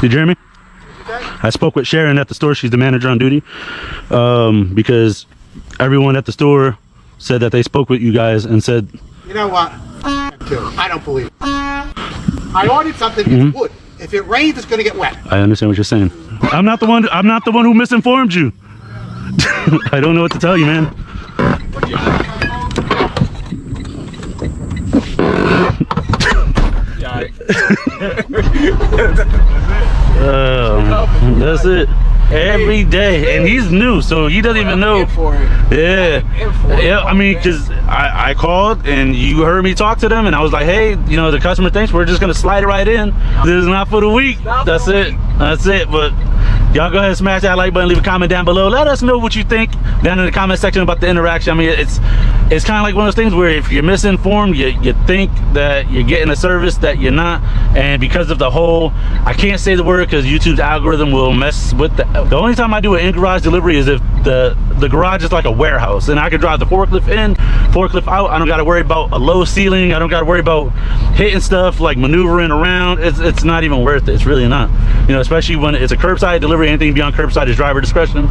Hey, Jeremy? I spoke with Sharon at the store. She's the manager on duty. Because everyone at the store said that they spoke with you guys and said... You know what? I don't believe it. I ordered something in wood. If it rains, it's going to get wet. I understand what you're saying. I'm not the one who misinformed you. I don't know what to tell you, man. That's it. Every day, and he's new, so he doesn't even know. Yeah. I mean, because I called and you heard me talk to them, and I was like, hey, you know, the customer thinks we're just gonna slide it right in. This is not for the week. That's it. But y'all go ahead and smash that like button, leave a comment down below. Let us know what you think down in the comment section about the interaction. I mean, it's kind of like one of those things where if you're misinformed, you think that you're getting a service that you're not, and because of the whole, I can't say the word because YouTube's algorithm will mess with the only time I do an in-garage delivery is if the garage is like a warehouse and I can drive the forklift in, forklift out. I don't got to worry about a low ceiling. I don't got to worry about hitting stuff, like maneuvering around. It's not even worth it. It's really not, you know, especially when it's a curbside delivery. Anything beyond curbside is driver discretion.